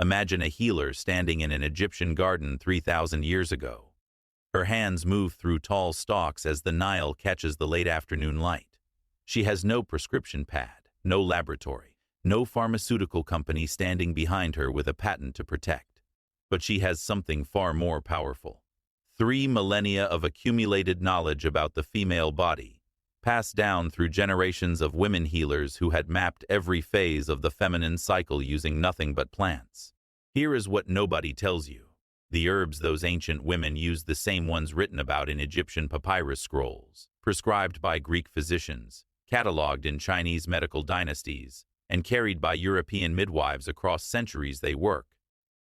Imagine a healer standing in an Egyptian garden 3,000 years ago. Her hands move through tall stalks as the Nile catches the late afternoon light. She has no prescription pad, no laboratory, no pharmaceutical company standing behind her with a patent to protect. But she has something far more powerful. 3 millennia of accumulated knowledge about the female body, passed down through generations of women healers who had mapped every phase of the feminine cycle using nothing but plants. Here is what nobody tells you. The herbs those ancient women used, the same ones written about in Egyptian papyrus scrolls, prescribed by Greek physicians, catalogued in Chinese medical dynasties, and carried by European midwives across centuries they work.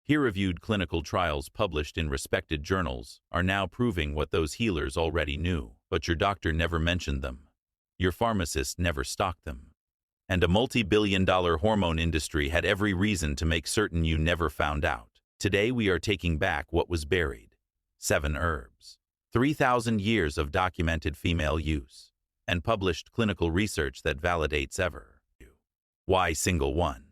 Peer-reviewed clinical trials published in respected journals are now proving what those healers already knew, but your doctor never mentioned them. Your pharmacist never stocked them. And a multi-billion-dollar hormone industry had every reason to make certain you never found out. Today we are taking back what was buried. 7 herbs. 3,000 years of documented female use. And published clinical research that validates ever. Why single one?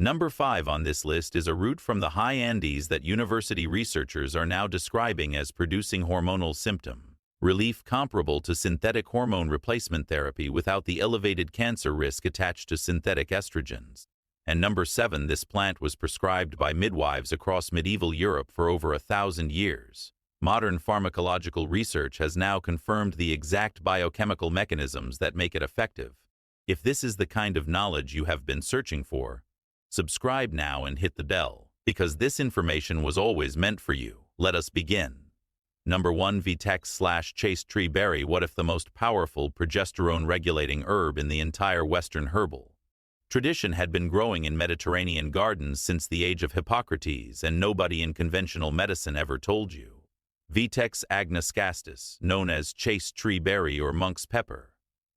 Number 5 on this list is a root from the high Andes that university researchers are now describing as producing hormonal symptom relief comparable to synthetic hormone replacement therapy without the elevated cancer risk attached to synthetic estrogens. And number 7, this plant was prescribed by midwives across medieval Europe for over 1,000 years. Modern pharmacological research has now confirmed the exact biochemical mechanisms that make it effective. If this is the kind of knowledge you have been searching for, subscribe now and hit the bell, because this information was always meant for you. Let us begin. Number 1, Vitex/chaste tree berry. What if the most powerful progesterone-regulating herb in the entire Western herbal tradition had been growing in Mediterranean gardens since the age of Hippocrates, and nobody in conventional medicine ever told you? Vitex Agnus-Castus, known as chaste tree berry or monk's pepper,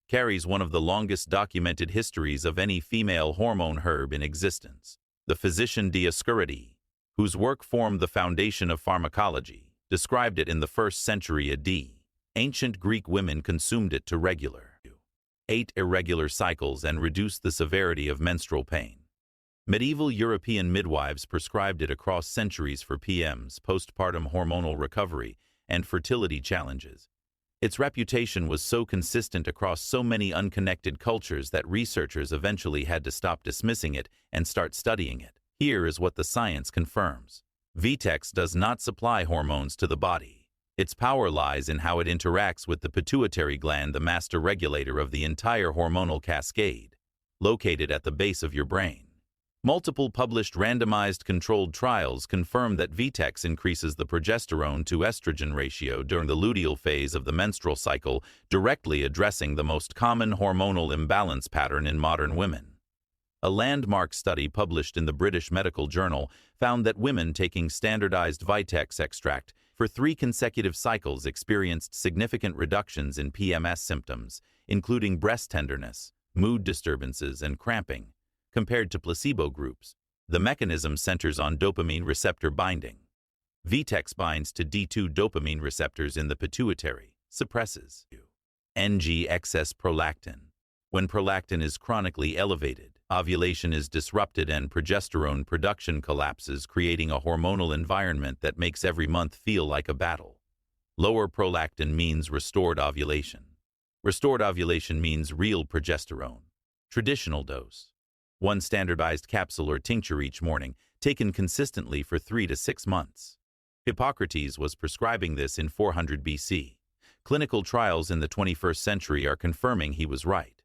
carries one of the longest documented histories of any female hormone herb in existence. The physician Dioscorides, whose work formed the foundation of pharmacology, described it in the 1st century AD. Ancient Greek women consumed it to regulate 8 irregular cycles and reduce the severity of menstrual pain. Medieval European midwives prescribed it across centuries for PMS, postpartum hormonal recovery, and fertility challenges. Its reputation was so consistent across so many unconnected cultures that researchers eventually had to stop dismissing it and start studying it. Here is what the science confirms. Vitex does not supply hormones to the body. Its power lies in how it interacts with the pituitary gland, the master regulator of the entire hormonal cascade, located at the base of your brain. Multiple published randomized controlled trials confirm that Vitex increases the progesterone to estrogen ratio during the luteal phase of the menstrual cycle, directly addressing the most common hormonal imbalance pattern in modern women. A landmark study published in the British Medical Journal found that women taking standardized Vitex extract for 3 consecutive cycles experienced significant reductions in PMS symptoms, including breast tenderness, mood disturbances, and cramping, compared to placebo groups. The mechanism centers on dopamine receptor binding. Vitex binds to D2 dopamine receptors in the pituitary, suppresses Ng excess prolactin. When prolactin is chronically elevated, ovulation is disrupted and progesterone production collapses, creating a hormonal environment that makes every month feel like a battle. Lower prolactin means restored ovulation. Restored ovulation means real progesterone. Traditional dose: 1 standardized capsule or tincture each morning, taken consistently for 3 to 6 months. Hippocrates was prescribing this in 400 BC. Clinical trials in the 21st century are confirming he was right.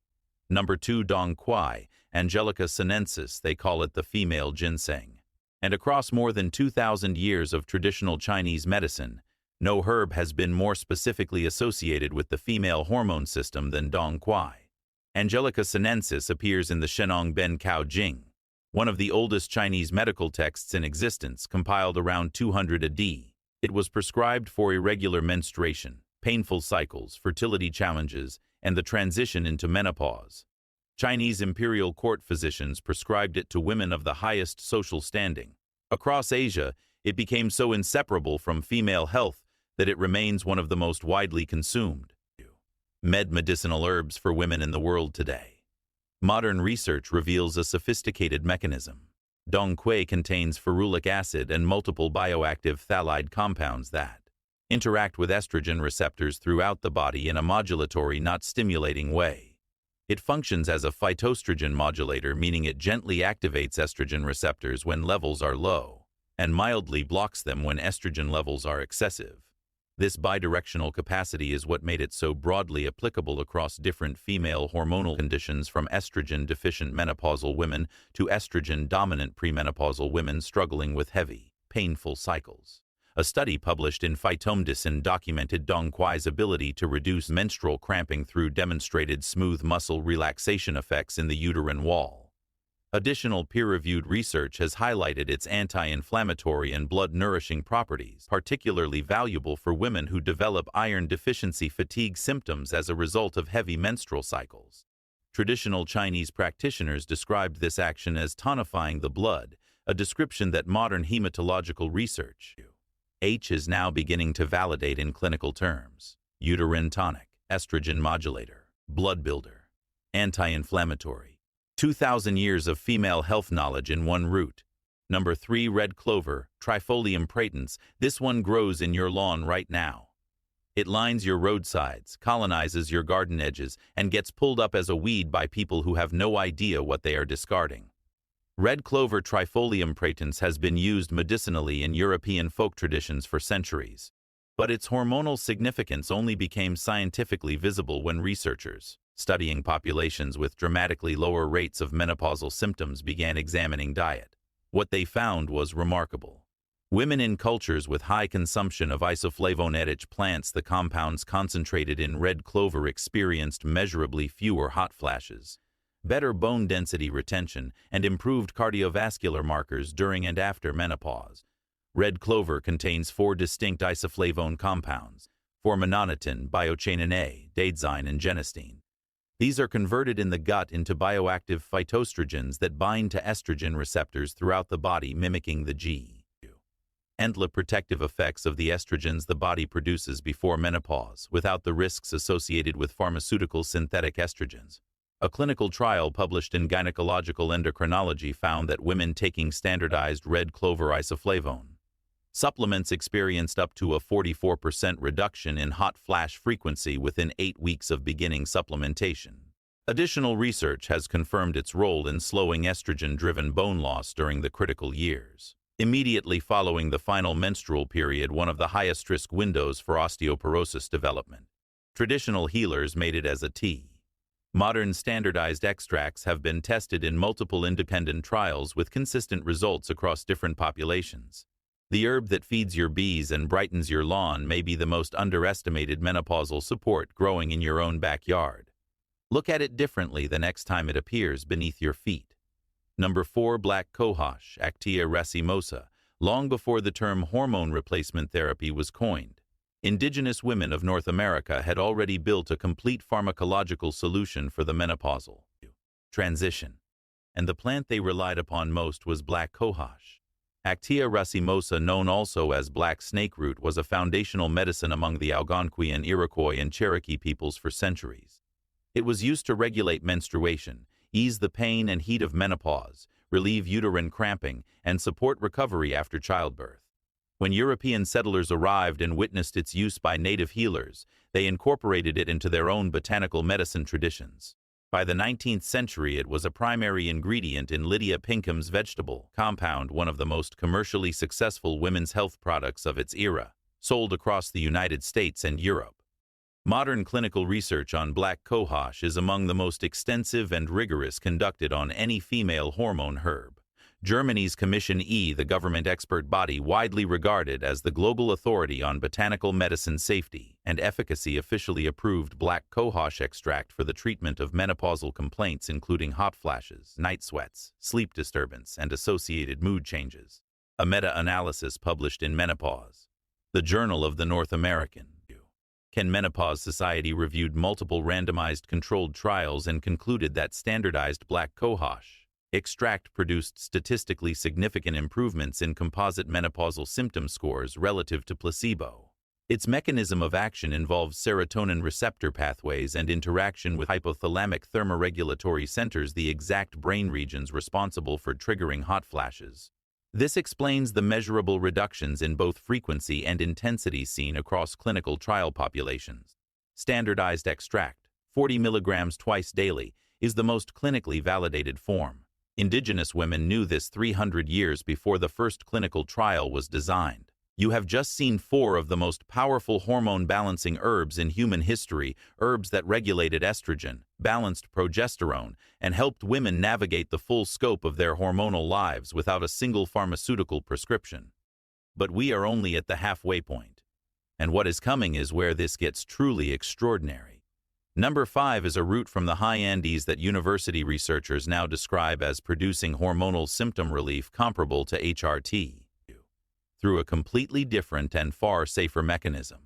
Number 2, Dong Quai, Angelica sinensis, they call it the female ginseng. And across more than 2,000 years of traditional Chinese medicine, no herb has been more specifically associated with the female hormone system than Dong Quai. Angelica sinensis appears in the Shenong Ben Cao Jing, one of the oldest Chinese medical texts in existence, compiled around 200 AD. It was prescribed for irregular menstruation, painful cycles, fertility challenges, and the transition into menopause. Chinese imperial court physicians prescribed it to women of the highest social standing. Across Asia, it became so inseparable from female health that it remains one of the most widely consumed medicinal herbs for women in the world today. Modern research reveals a sophisticated mechanism. Quai contains ferulic acid and multiple bioactive phthalide compounds that interact with estrogen receptors throughout the body in a modulatory, not stimulating way. It functions as a phytoestrogen modulator, meaning it gently activates estrogen receptors when levels are low and mildly blocks them when estrogen levels are excessive. This bidirectional capacity is what made it so broadly applicable across different female hormonal conditions, from estrogen-deficient menopausal women to estrogen-dominant premenopausal women struggling with heavy, painful cycles. A study published in Phytomedicine documented Quai's ability to reduce menstrual cramping through demonstrated smooth muscle relaxation effects in the uterine wall. Additional peer-reviewed research has highlighted its anti-inflammatory and blood-nourishing properties, particularly valuable for women who develop iron deficiency fatigue symptoms as a result of heavy menstrual cycles. Traditional Chinese practitioners described this action as tonifying the blood, a description that modern hematological research is now beginning to validate in clinical terms. Uterine tonic, estrogen modulator, blood builder, anti-inflammatory. 2,000 years of female health knowledge in one root. Number 3, red clover, Trifolium pratense. This one grows in your lawn right now. It lines your roadsides, colonizes your garden edges, and gets pulled up as a weed by people who have no idea what they are discarding. Red clover Trifolium pratense has been used medicinally in European folk traditions for centuries, but its hormonal significance only became scientifically visible when researchers studying populations with dramatically lower rates of menopausal symptoms began examining diet. What they found was remarkable. Women in cultures with high consumption of isoflavonoid plants, the compounds concentrated in red clover, experienced measurably fewer hot flashes, better bone density retention, and improved cardiovascular markers during and after menopause. Red clover contains 4 distinct isoflavone compounds: formononatin, biochainin A, daidzein, and genistein. These are converted in the gut into bioactive phytoestrogens that bind to estrogen receptors throughout the body, mimicking the protective effects of the estrogens the body produces before menopause, without the risks associated with pharmaceutical synthetic estrogens. A clinical trial published in Gynecological Endocrinology found that women taking standardized red clover isoflavone supplements experienced up to a 44% reduction in hot flash frequency within 8 weeks of beginning supplementation. Additional research has confirmed its role in slowing estrogen-driven bone loss during the critical years, immediately following the final menstrual period, one of the highest risk windows for osteoporosis development. Traditional healers made it as a tea. Modern standardized extracts have been tested in multiple independent trials with consistent results across different populations. The herb that feeds your bees and brightens your lawn may be the most underestimated menopausal support growing in your own backyard. Look at it differently the next time it appears beneath your feet. Number 4, black cohosh, Actea racemosa. Long before the term hormone replacement therapy was coined, indigenous women of North America had already built a complete pharmacological solution for the menopausal transition, and the plant they relied upon most was black cohosh. Actea racemosa, known also as black snake root, was a foundational medicine among the Algonquian, Iroquois, and Cherokee peoples for centuries. It was used to regulate menstruation, ease the pain and heat of menopause, relieve uterine cramping, and support recovery after childbirth. When European settlers arrived and witnessed its use by native healers, they incorporated it into their own botanical medicine traditions. By the 19th century, it was a primary ingredient in Lydia Pinkham's vegetable compound, one of the most commercially successful women's health products of its era, sold across the United States and Europe. Modern clinical research on black cohosh is among the most extensive and rigorous conducted on any female hormone herb. Germany's Commission E, the government expert body widely regarded as the global authority on botanical medicine safety and efficacy, officially approved black cohosh extract for the treatment of menopausal complaints including hot flashes, night sweats, sleep disturbance, and associated mood changes. A meta-analysis published in Menopause, the Journal of the North American Menopause Society, reviewed multiple randomized controlled trials and concluded that standardized black cohosh extract produced statistically significant improvements in composite menopausal symptom scores relative to placebo. Its mechanism of action involves serotonin receptor pathways and interaction with hypothalamic thermoregulatory centers, the exact brain regions responsible for triggering hot flashes. This explains the measurable reductions in both frequency and intensity seen across clinical trial populations. Standardized extract, 40 milligrams twice daily, is the most clinically validated form. Indigenous women knew this 300 years before the first clinical trial was designed. You have just seen 4 of the most powerful hormone-balancing herbs in human history, herbs that regulated estrogen, balanced progesterone, and helped women navigate the full scope of their hormonal lives without a single pharmaceutical prescription. But we are only at the halfway point. And what is coming is where this gets truly extraordinary. Number 5 is a root from the high Andes that university researchers now describe as producing hormonal symptom relief comparable to HRT, through a completely different and far safer mechanism.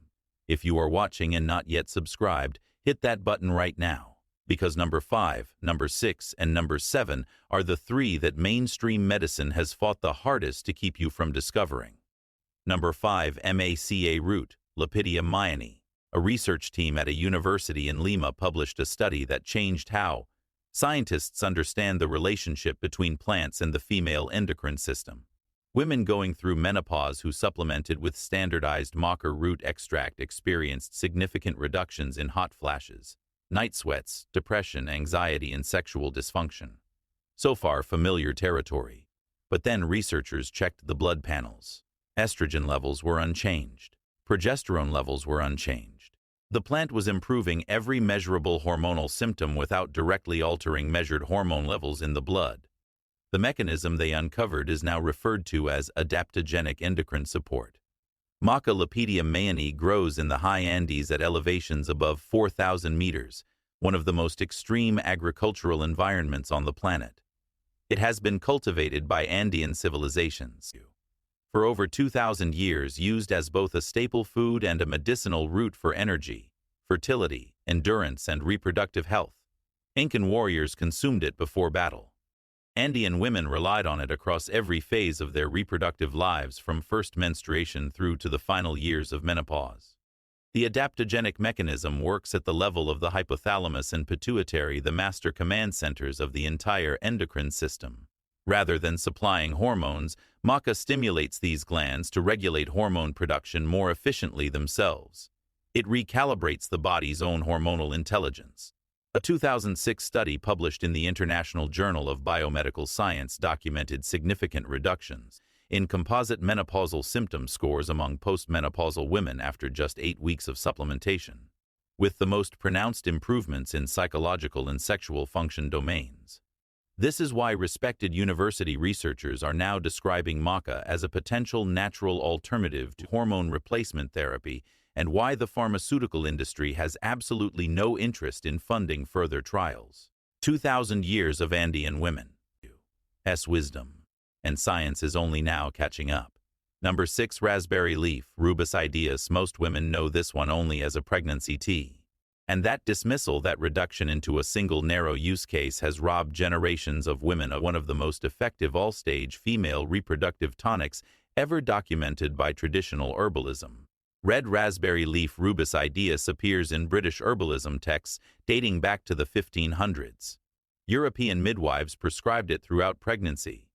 If you are watching and not yet subscribed, hit that button right now, because number 5, number 6, and number 7 are the 3 that mainstream medicine has fought the hardest to keep you from discovering. Number 5, Maca Root, Lepidium myanae. A research team at a university in Lima published a study that changed how scientists understand the relationship between plants and the female endocrine system. Women going through menopause who supplemented with standardized Maca Root extract experienced significant reductions in hot flashes, night sweats, depression, anxiety, and sexual dysfunction. So far, familiar territory. But then researchers checked the blood panels. Estrogen levels were unchanged. Progesterone levels were unchanged. The plant was improving every measurable hormonal symptom without directly altering measured hormone levels in the blood. The mechanism they uncovered is now referred to as adaptogenic endocrine support. Maca Lepidium myanae grows in the high Andes at elevations above 4,000 meters, one of the most extreme agricultural environments on the planet. It has been cultivated by Andean civilizations for over 2,000 years, used as both a staple food and a medicinal root for energy, fertility, endurance, and reproductive health. Incan warriors consumed it before battle. Andean women relied on it across every phase of their reproductive lives, from first menstruation through to the final years of menopause. The adaptogenic mechanism works at the level of the hypothalamus and pituitary, the master command centers of the entire endocrine system. Rather than supplying hormones, Maca stimulates these glands to regulate hormone production more efficiently themselves. It recalibrates the body's own hormonal intelligence. A 2006 study published in the International Journal of Biomedical Science documented significant reductions in composite menopausal symptom scores among postmenopausal women after just 8 weeks of supplementation, with the most pronounced improvements in psychological and sexual function domains. This is why respected university researchers are now describing Maca as a potential natural alternative to hormone replacement therapy, and why the pharmaceutical industry has absolutely no interest in funding further trials. 2,000 years of Andean women's wisdom, and science is only now catching up. Number 6, raspberry leaf, Rubus idaeus. Most women know this one only as a pregnancy tea. And that dismissal, that reduction into a single narrow use case, has robbed generations of women of one of the most effective all-stage female reproductive tonics ever documented by traditional herbalism. Red raspberry leaf Rubus idaeus appears in British herbalism texts dating back to the 1500s. European midwives prescribed it throughout pregnancy,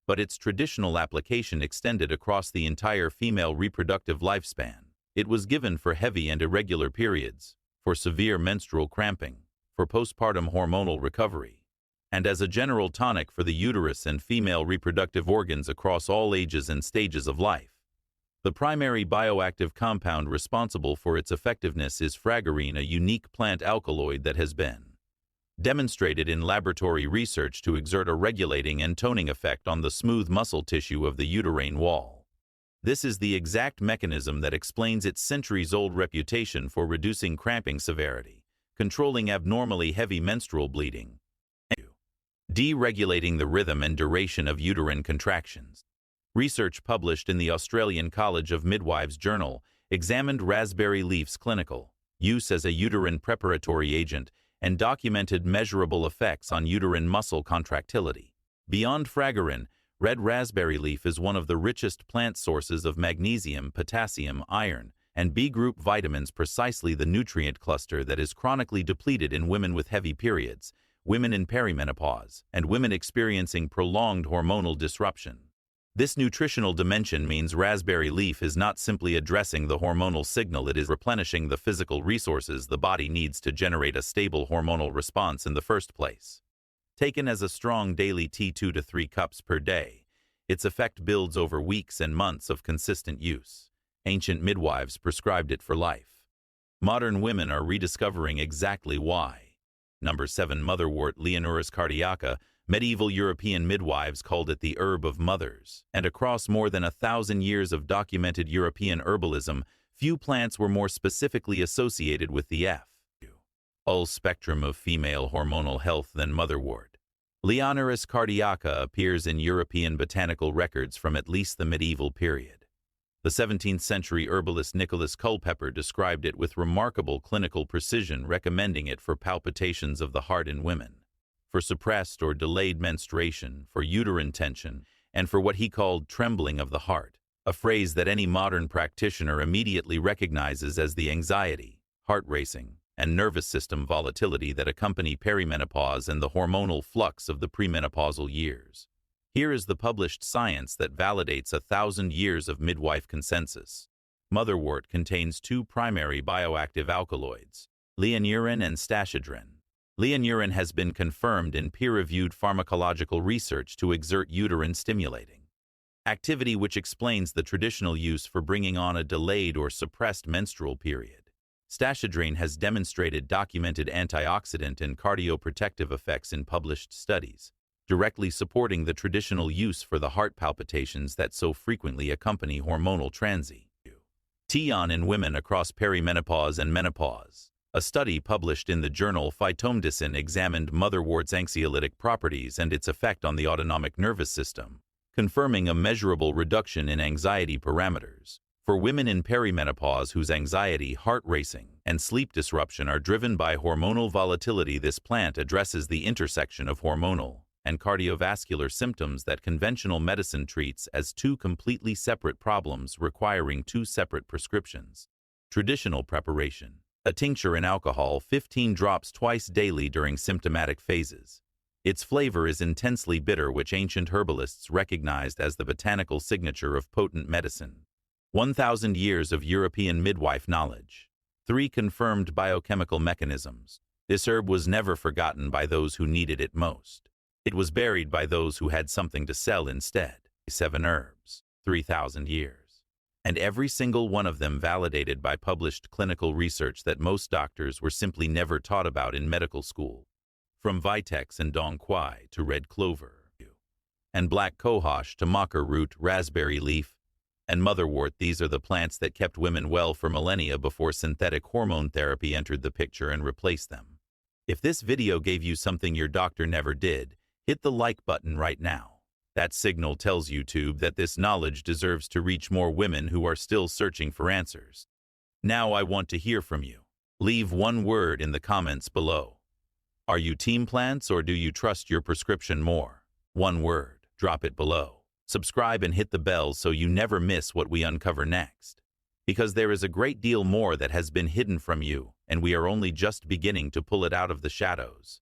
but its traditional application extended across the entire female reproductive lifespan. It was given for heavy and irregular periods, for severe menstrual cramping, for postpartum hormonal recovery, and as a general tonic for the uterus and female reproductive organs across all ages and stages of life. The primary bioactive compound responsible for its effectiveness is fragarine, a unique plant alkaloid that has been demonstrated in laboratory research to exert a regulating and toning effect on the smooth muscle tissue of the uterine wall. This is the exact mechanism that explains its centuries-old reputation for reducing cramping severity, controlling abnormally heavy menstrual bleeding, and deregulating the rhythm and duration of uterine contractions. Research published in the Australian College of Midwives Journal examined raspberry leaf's clinical use as a uterine preparatory agent and documented measurable effects on uterine muscle contractility. Beyond fragarine, red raspberry leaf is one of the richest plant sources of magnesium, potassium, iron, and B group vitamins, precisely the nutrient cluster that is chronically depleted in women with heavy periods, women in perimenopause, and women experiencing prolonged hormonal disruption. This nutritional dimension means raspberry leaf is not simply addressing the hormonal signal, it is replenishing the physical resources the body needs to generate a stable hormonal response in the first place. Taken as a strong daily tea 2 to 3 cups per day, its effect builds over weeks and months of consistent use. Ancient midwives prescribed it for life. Modern women are rediscovering exactly why. Number 7. Motherwort, Leonoris cardiaca. Medieval European midwives called it the herb of mothers, and across more than 1,000 years of documented European herbalism, few plants were more specifically associated with the full spectrum of female hormonal health than motherwort. Leonoris cardiaca appears in European botanical records from at least the medieval period. The 17th century herbalist Nicholas Culpeper described it with remarkable clinical precision, recommending it for palpitations of the heart in women, for suppressed or delayed menstruation, for uterine tension, and for what he called trembling of the heart, a phrase that any modern practitioner immediately recognizes as the anxiety, heart racing, and nervous system volatility that accompany perimenopause and the hormonal flux of the premenopausal years. Here is the published science that validates 1,000 years of midwife consensus. Motherwort contains 2 primary bioactive alkaloids, leonurin and stachydrin. Leonurin has been confirmed in peer-reviewed pharmacological research to exert uterine-stimulating activity, which explains the traditional use for bringing on a delayed or suppressed menstrual period. Stachydrin has demonstrated documented antioxidant and cardioprotective effects in published studies, directly supporting the traditional use for the heart palpitations that so frequently accompany hormonal transition. In women across perimenopause and menopause. A study published in the journal Phytomedicine examined motherwort's anxiolytic properties and its effect on the autonomic nervous system, confirming a measurable reduction in anxiety parameters. For women in perimenopause whose anxiety, heart racing, and sleep disruption are driven by hormonal volatility, this plant addresses the intersection of hormonal and cardiovascular symptoms that conventional medicine treats as 2 completely separate problems requiring 2 separate prescriptions. Traditional preparation. A tincture in alcohol, 15 drops twice daily during symptomatic phases. Its flavor is intensely bitter, which ancient herbalists recognized as the botanical signature of potent medicine. 1,000 years of European midwife knowledge. 3 confirmed biochemical mechanisms. This herb was never forgotten by those who needed it most. It was buried by those who had something to sell instead. 7 herbs, 3,000 years. And every single one of them validated by published clinical research that most doctors were simply never taught about in medical school. From Vitex and Quai to red clover, and black cohosh to Maca Root, raspberry leaf, and motherwort, these are the plants that kept women well for millennia before synthetic hormone therapy entered the picture and replaced them. If this video gave you something your doctor never did, hit the like button right now. That signal tells YouTube that this knowledge deserves to reach more women who are still searching for answers. Now I want to hear from you. Leave 1 word in the comments below. Are you team plants or do you trust your prescription more? 1 word, drop it below. Subscribe and hit the bell so you never miss what we uncover next. Because there is a great deal more that has been hidden from you, and we are only just beginning to pull it out of the shadows.